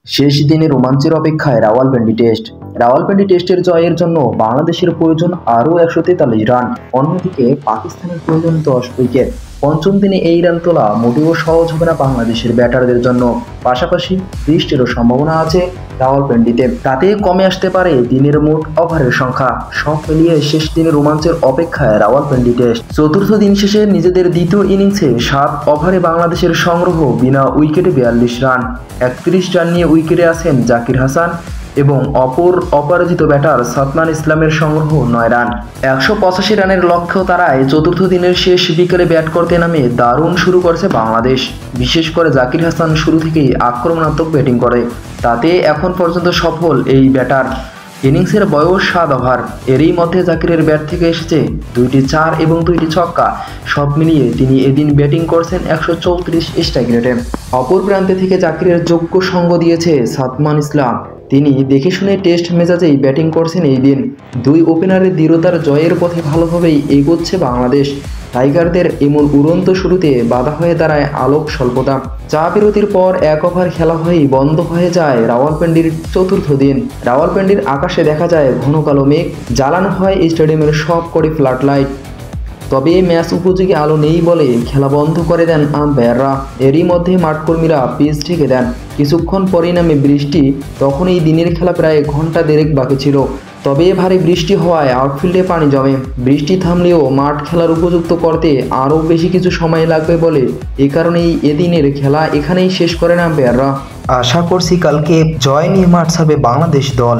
শেষ দিনে রোমাঞ্চের অপেক্ষায় রাওয়ালপিন্ডি টেস্ট। রাওয়ালপিন্ডি টেস্টের জয়ের জন্য বাংলাদেশের প্রয়োজন আরও 143 রান, অন্যদিকে পাকিস্তানের প্রয়োজন 10 উইকেট। পঞ্চম দিনে এই রান তোলা মোটেও সহজ হবে না বাংলাদেশের ব্যাটারদের জন্য। পাশাপাশি বৃষ্টিরও সম্ভাবনা আছে রাওয়ালপিন্ডিতে, তাতে কমে আসতে পারে দিনের মোট ওভারের সংখ্যা। সব মিলিয়ে শেষ দিনে রোমাঞ্চের অপেক্ষায় রাওয়ালপিন্ডি টেস্ট। চতুর্থ দিন শেষে নিজেদের দ্বিতীয় ইনিংসে 7 ওভারে বাংলাদেশের সংগ্রহ বিনা উইকেটে 42 রান। 31 রান নিয়ে উইকেটে আছেন জাকির হাসান এবং অপরাজিত ব্যাটার সাদমান ইসলামের সংগ্রহ 9 রান। 185 রানের লক্ষ্য তারায় চতুর্থ দিনের শেষ বিকেলে ব্যাট করতে নামে দারুণ শুরু করেছে বাংলাদেশ। বিশেষ করে জাকির হাসান শুরু থেকেই আক্রমণাত্মক ব্যাটিং করে, তাতে এখন পর্যন্ত সফল এই ব্যাটার। ইনিংসের বয়স 7 ওভার, এরই মধ্যে জাকিরের ব্যাট থেকে এসেছে 2টি 4 এবং 2টি ছক্কা। সব মিলিয়ে তিনি এদিন ব্যাটিং করছেন 134 স্ট্রাইক রেটে। অপর প্রান্তে থেকে জাকিরের যোগ্য সঙ্গ দিয়েছে সাদমান ইসলাম। তিনি দেখে শুনে টেস্ট মেজাজেই ব্যাটিং করছেন এই দিন। দুই ওপেনারের দৃঢ়তার জয়ের পথে ভালোভাবেই এগোচ্ছে বাংলাদেশ। টাইগারদের এমন উড়ন্ত শুরুতে বাধা হয়ে দাঁড়ায় আলোক স্বল্পতা। চা বিরতির পর 1 ওভার খেলা হয়েই বন্ধ হয়ে যায় রাওয়ালপিন্ডির চতুর্থ দিন। রাওয়ালপিন্ডির আকাশে দেখা যায় ঘন কালো মেঘ, জ্বালানো হয় স্টেডিয়ামের সব কটি ফ্লাড লাইট। তবে ম্যাচ উপযোগী আলো নেই বলে খেলা বন্ধ করে দেন আম্পায়াররা। এরই মধ্যে মাঠকর্মীরা পিচ ঢেকে দেন। কিছুক্ষণ পরেই নামে বৃষ্টি। তখন এই দিনের খেলা প্রায় ঘন্টা দেড়েক বাকি ছিল। তবে ভারী বৃষ্টি হওয়ায় আউটফিল্ডে পানি জমে। বৃষ্টি থামলেও মাঠ খেলার উপযুক্ত করতে আরও বেশি কিছু সময় লাগবে বলে এ কারণেই এদিনের খেলা এখানেই শেষ করেন আম্পায়াররা। আশা করছি কালকে জয় নিয়ে মাঠ ছাড়বে বাংলাদেশ দল।